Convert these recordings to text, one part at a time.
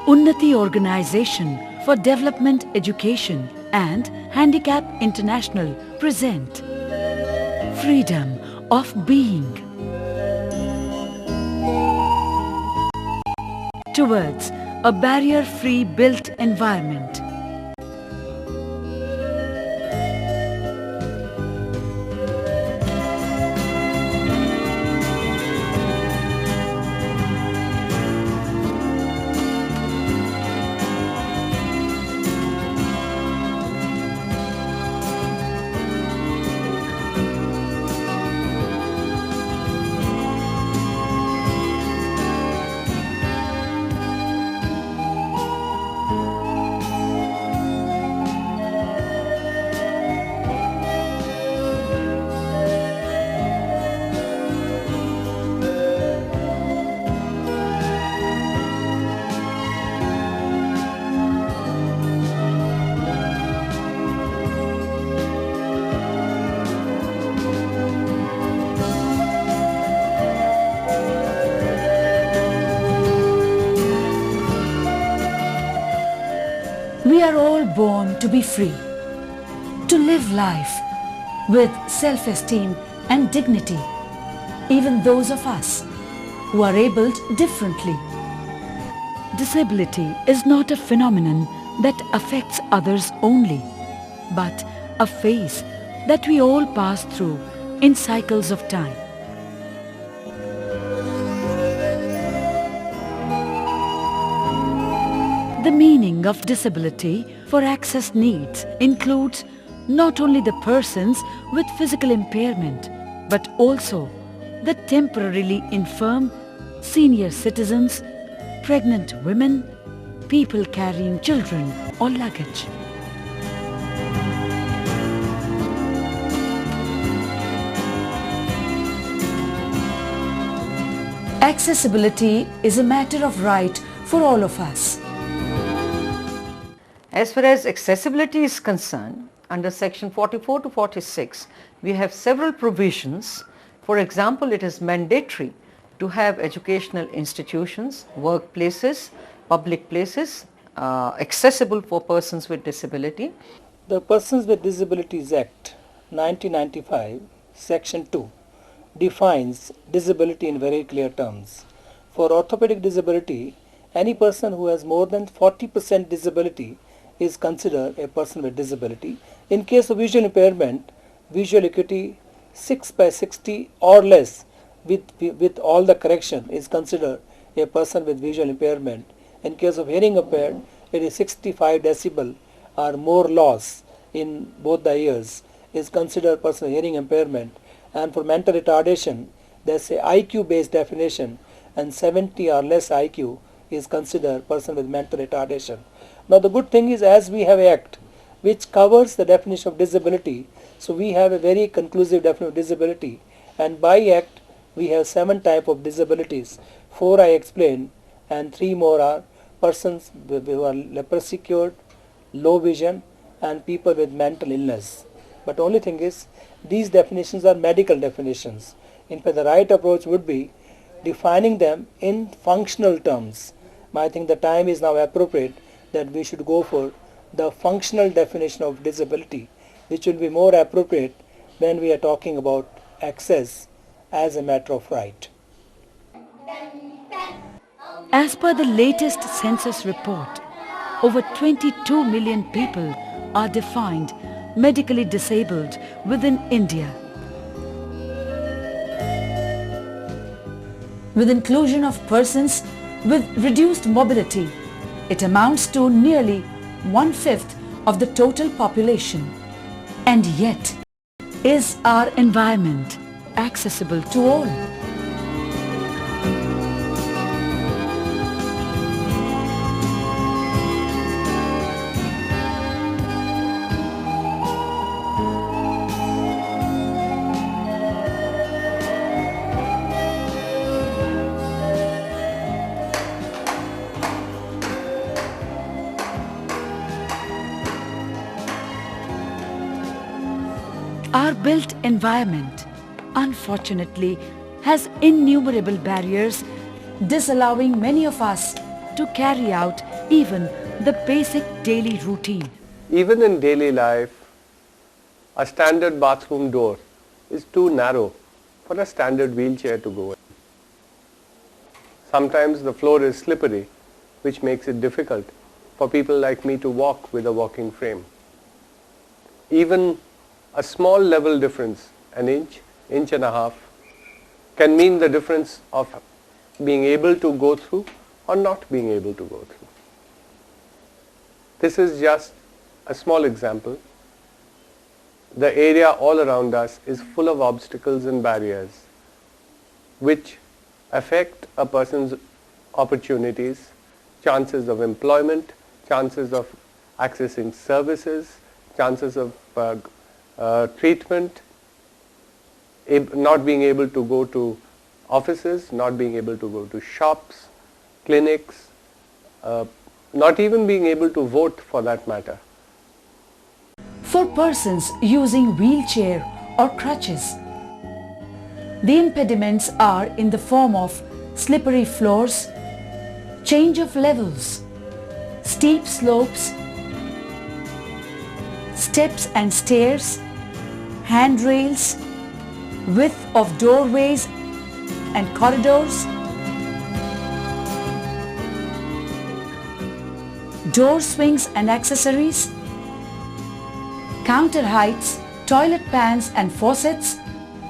UNNATI Organization for Development Education and Handicap International present Freedom of Being towards a barrier-free built environment. We are all born to be free, to live life with self-esteem and dignity, even those of us who are abled differently. Disability is not a phenomenon that affects others only, but a phase that we all pass through in cycles of time. The meaning of disability for access needs includes not only the persons with physical impairment, but also the temporarily infirm, senior citizens, pregnant women, people carrying children or luggage. Accessibility is a matter of right for all of us. As far as accessibility is concerned, under section 44 to 46, we have several provisions. For example, it is mandatory to have educational institutions, workplaces, public places accessible for persons with disability. The Persons with Disabilities Act 1995, section 2 defines disability in very clear terms. For orthopedic disability, any person who has more than 40% disability is considered a person with disability. In case of visual impairment, visual acuity 6/60 or less with all the correction is considered a person with visual impairment. In case of hearing impaired, it is 65 decibel or more loss in both the ears is considered a person with hearing impairment. And for mental retardation, there's a IQ based definition, and 70 or less IQ is considered person with mental retardation. Now the good thing is, as we have an act which covers the definition of disability, so we have a very conclusive definition of disability, and by act we have 7 types of disabilities. 4 I explained, and 3 more are persons who are leprosy cured, low vision, and people with mental illness. But only thing is, these definitions are medical definitions. In fact, the right approach would be defining them in functional terms. I think the time is now appropriate that we should go for the functional definition of disability, which will be more appropriate when we are talking about access as a matter of right. As per the latest census report, over 22 million people are defined medically disabled within India. With inclusion of persons with reduced mobility, it amounts to nearly 1/5 of the total population. And yet, is our environment accessible to all? Our built environment, unfortunately, has innumerable barriers, disallowing many of us to carry out even the basic daily routine. Even in daily life, a standard bathroom door is too narrow for a standard wheelchair to go in. Sometimes the floor is slippery, which makes it difficult for people like me to walk with a walking frame. Even a small level difference, an inch, inch and a half, can mean the difference of being able to go through or not being able to go through. This is just a small example. The area all around us is full of obstacles and barriers which affect a person's opportunities, chances of employment, chances of accessing services, chances of treatment, not being able to go to offices, not being able to go to shops, clinics, not even being able to vote for that matter. For persons using wheelchair or crutches, the impediments are in the form of slippery floors, change of levels, steep slopes, steps and stairs, handrails, width of doorways and corridors, door swings and accessories, counter heights, toilet pans and faucets,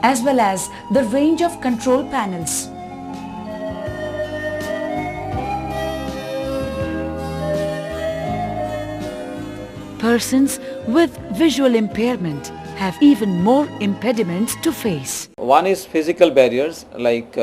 as well as the range of control panels. Persons with visual impairment have even more impediments to face. One is physical barriers like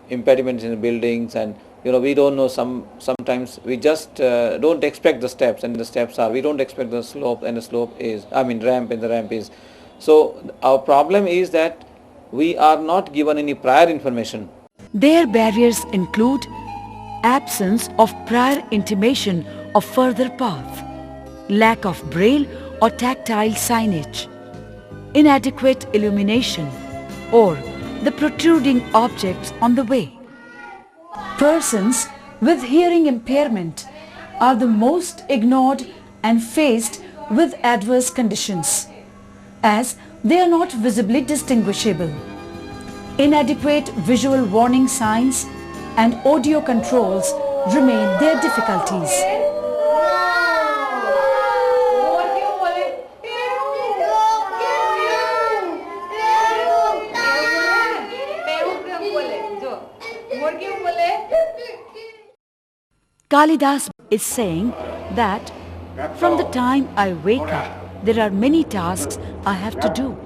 impediments in buildings, and we don't know, sometimes we just don't expect the steps, and the steps are, we don't expect the slope, and the slope is, ramp, and the ramp is. So our problem is that we are not given any prior information. Their barriers include absence of prior intimation of further path, lack of braille or tactile signage, inadequate illumination, or the protruding objects on the way. Persons with hearing impairment are the most ignored and faced with adverse conditions, as they are not visibly distinguishable. Inadequate visual warning signs and audio controls remain their difficulties. Kalidas is saying that from the time I wake up, there are many tasks I have to do.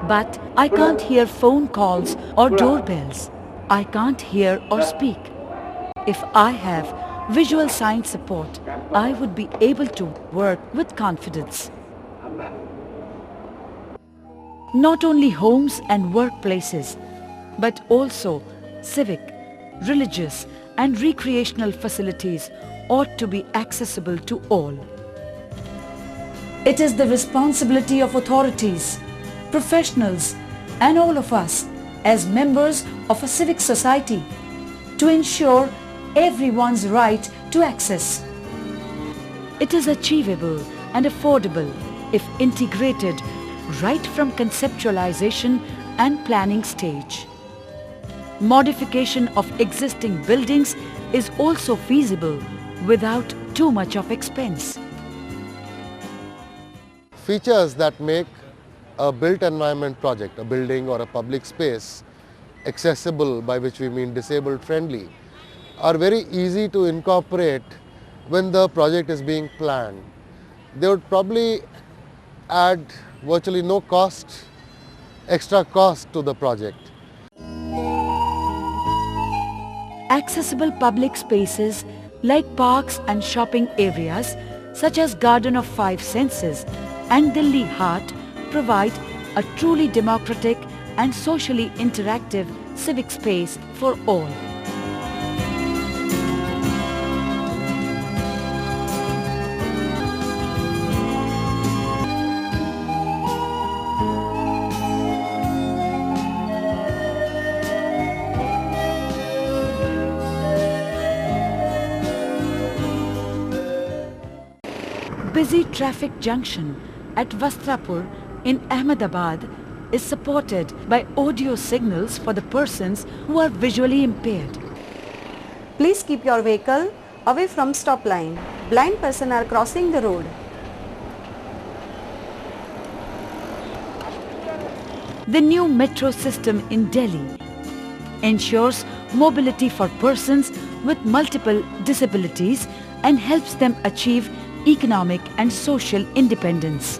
But I can't hear phone calls or doorbells. I can't hear or speak. If I have visual sign support, I would be able to work with confidence. Not only homes and workplaces, but also civic, religious, and recreational facilities ought to be accessible to all. It is the responsibility of authorities, professionals, and all of us as members of a civic society to ensure everyone's right to access. It is achievable and affordable if integrated right from conceptualization and planning stage. Modification of existing buildings is also feasible without too much of expense. Features that make a built environment project, a building or a public space, accessible, by which we mean disabled friendly, are very easy to incorporate when the project is being planned. They would probably add virtually no cost, extra cost to the project. Accessible public spaces like parks and shopping areas such as Garden of Five Senses and Delhi Haat provide a truly democratic and socially interactive civic space for all. busy traffic junction at Vastrapur in Ahmedabad is supported by audio signals for the persons who are visually impaired. Please keep your vehicle away from stop line. Blind person are crossing the road. The new metro system in Delhi ensures mobility for persons with multiple disabilities and helps them achieve economic and social independence.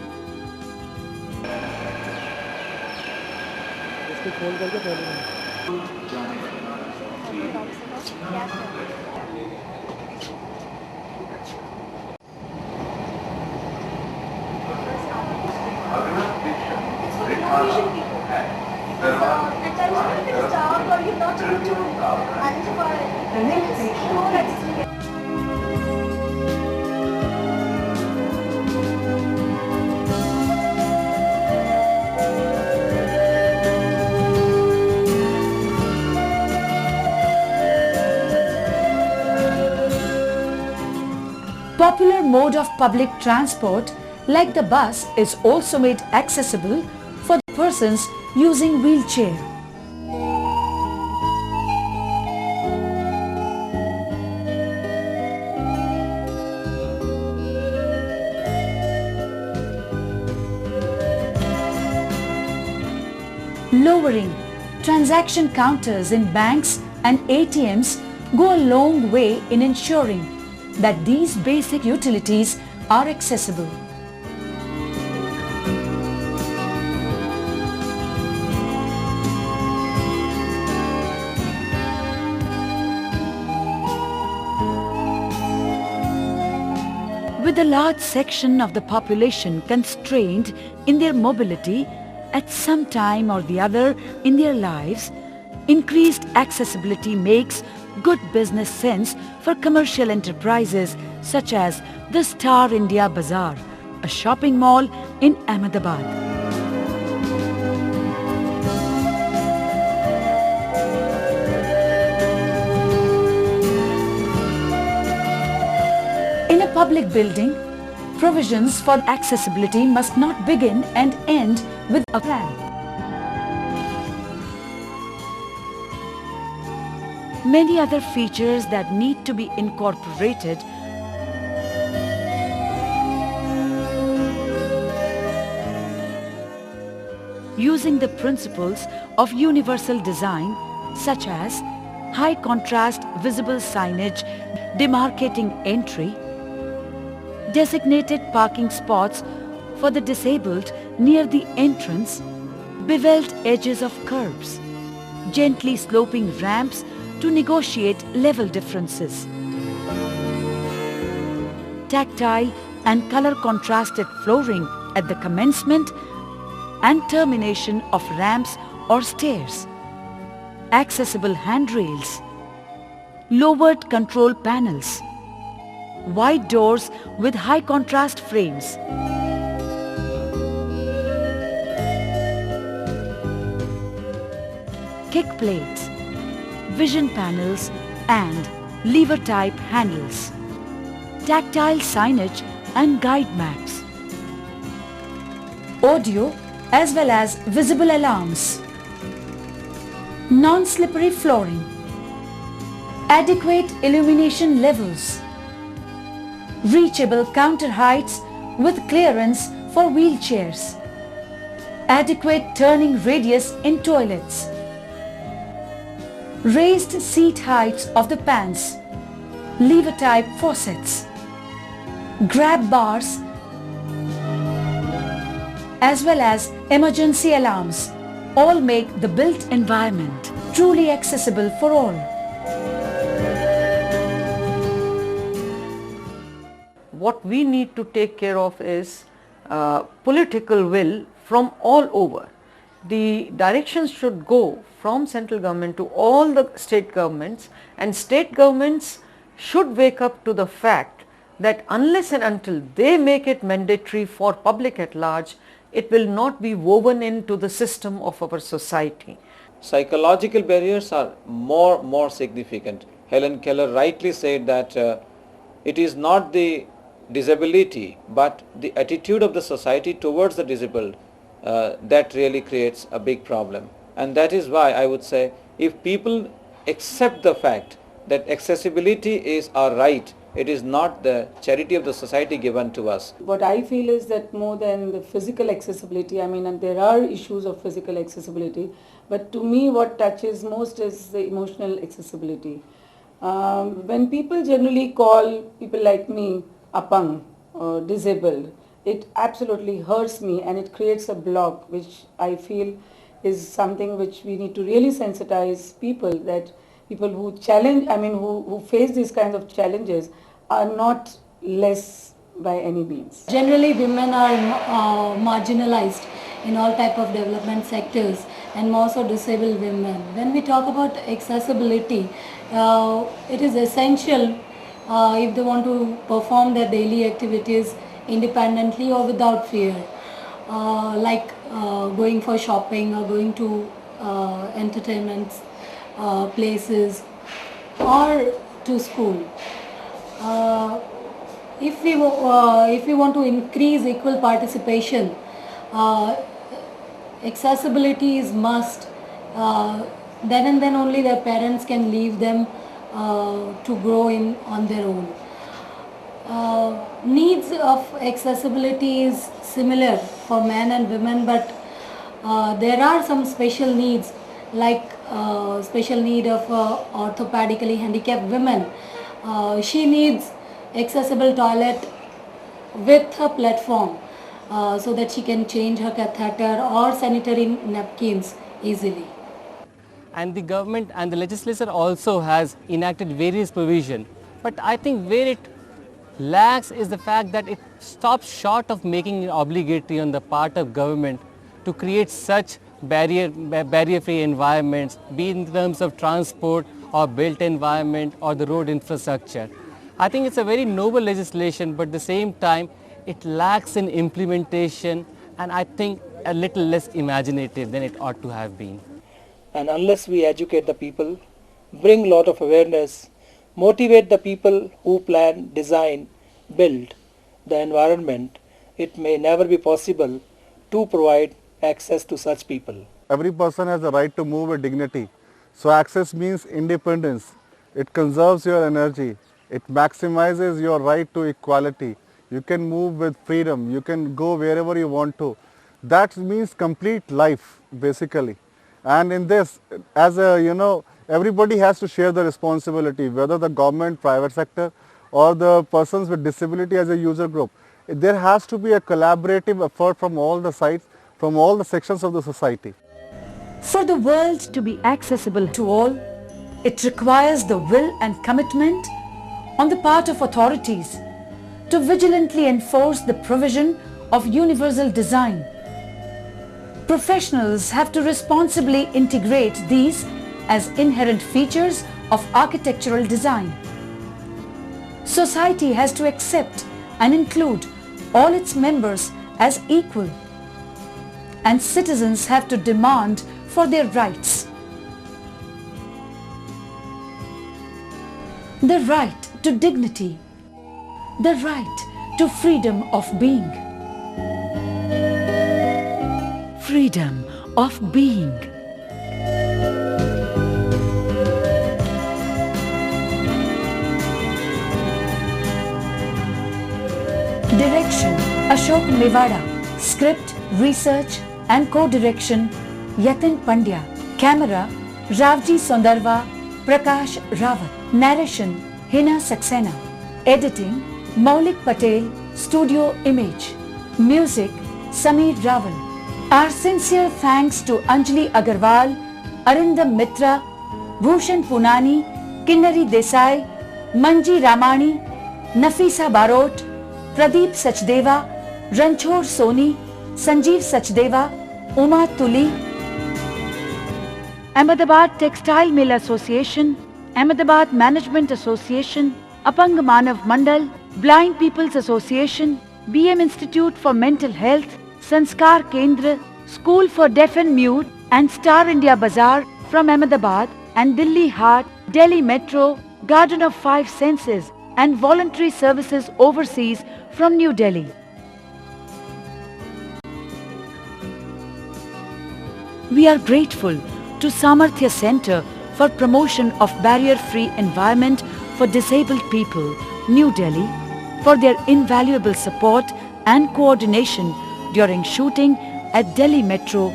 Popular mode of public transport like the bus is also made accessible for the persons using wheelchair. Lowering transaction counters in banks and ATMs go a long way in ensuring that these basic utilities are accessible. With a large section of the population constrained in their mobility at some time or the other in their lives, increased accessibility makes good business sense for commercial enterprises such as the Star India Bazaar, a shopping mall in Ahmedabad. In a public building, provisions for accessibility must not begin and end with a ramp. Many other features that need to be incorporated using the principles of universal design, such as high contrast visible signage demarcating entry, designated parking spots for the disabled near the entrance, beveled edges of curbs, gently sloping ramps to negotiate level differences, tactile and color contrasted flooring at the commencement and termination of ramps or stairs, accessible handrails, lowered control panels, wide doors with high contrast frames, kick plates, vision panels and lever type handles, tactile signage and guide maps, audio as well as visible alarms, non-slippery flooring, adequate illumination levels, reachable counter heights with clearance for wheelchairs, adequate turning radius in toilets, raised seat heights of the pans, lever type faucets, grab bars as well as emergency alarms all make the built environment truly accessible for all. What we need to take care of is political will from all over. The directions should go from central government to all the state governments, and state governments should wake up to the fact that unless and until they make it mandatory for public at large, it will not be woven into the system of our society. Psychological barriers are more significant. Helen Keller rightly said that it is not the disability, but the attitude of the society towards the disabled, that really creates a big problem. And that is why I would say, if people accept the fact that accessibility is our right, it is not the charity of the society given to us. What I feel is that more than the physical accessibility, I mean, and there are issues of physical accessibility, but to me what touches most is the emotional accessibility. When people generally call people like me apang or disabled, it absolutely hurts me and it creates a block, which I feel is something which we need to really sensitize people, that people who challenge, I mean who face these kinds of challenges are not less by any means. Generally women are marginalized in all type of development sectors, and more so disabled women. When we talk about accessibility, it is essential if they want to perform their daily activities independently or without fear, like going for shopping or going to entertainment places or to school. If we want to increase equal participation, accessibility is must. Then and then only their parents can leave them to grow on their own. Needs of accessibility is similar for men and women, but there are some special needs, like special need of orthopedically handicapped women. She needs accessible toilet with a platform so that she can change her catheter or sanitary napkins easily. And the government and the legislature also has enacted various provision, but I think where it lacks is the fact that it stops short of making it obligatory on the part of government to create such barrier-free environments, be in terms of transport or built environment or the road infrastructure. I think it's a very noble legislation, but at the same time it lacks in implementation, and I think a little less imaginative than it ought to have been. And unless we educate the people, bring lot of awareness, motivate the people who plan, design, build the environment, it may never be possible to provide access to such people. Every person has the right to move with dignity. So access means independence. It conserves your energy. It maximizes your right to equality. You can move with freedom. You can go wherever you want to. That means complete life, basically. And in this, as a, everybody has to share the responsibility, whether the government, private sector, or the persons with disability as a user group. There has to be a collaborative effort from all the sides, from all the sections of the society. For the world to be accessible to all, it requires the will and commitment on the part of authorities to vigilantly enforce the provision of universal design. Professionals have to responsibly integrate these as inherent features of architectural design. Society has to accept and include all its members as equal, and citizens have to demand for their rights. The right to dignity, the right to freedom of being. Freedom of being. Direction Ashok Mewada. Script, research and co-direction Yatin Pandya. Camera Ravji Sondarva, Prakash Rawat. Narration Hina Saxena. Editing Maulik Patel, Studio Image. Music Sameer Raval. Our sincere thanks to Anjali Agarwal, Arindam Mitra, Bhushan Punani, Kinnari Desai, Manji Ramani, Nafisa Barot, Pradeep Sachdeva, Ranchor Soni, Sanjeev Sachdeva, Uma Tuli. Ahmedabad Textile Mill Association, Ahmedabad Management Association, Apang Manav Mandal, Blind People's Association, BM Institute for Mental Health, Sanskar Kendra, School for Deaf and Mute, and Star India Bazaar from Ahmedabad and Delhi Haat, Delhi Metro, Garden of Five Senses, and voluntary services overseas from New Delhi. We are grateful to Samarthya Center for Promotion of Barrier-Free Environment for Disabled People, New Delhi, for their invaluable support and coordination during shooting at Delhi Metro,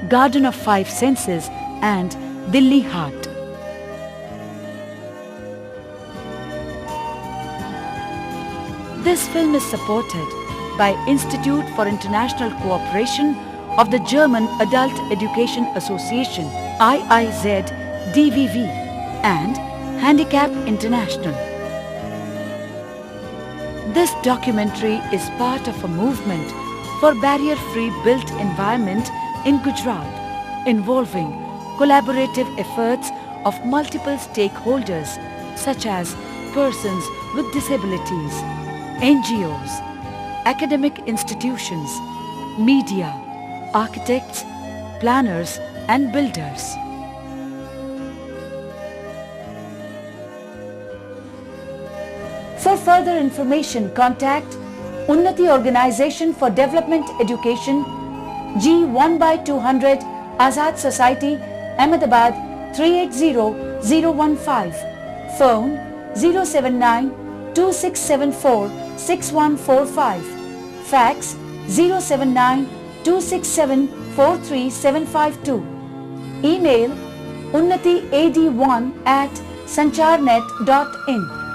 Garden of Five Senses and Delhi Haat. This film is supported by Institute for International Cooperation of the German Adult Education Association IIZ DVV and Handicap International. This documentary is part of a movement for barrier-free built environment in Gujarat, involving collaborative efforts of multiple stakeholders such as persons with disabilities, NGOs, academic institutions, media, architects, planners and builders. For further information, contact Unnati Organization for Development Education, G1/200, Azad Society, Ahmedabad 380015. Phone 079 2674 6145. Fax 079 267 43752. Email unnatiad1@sancharnet.in.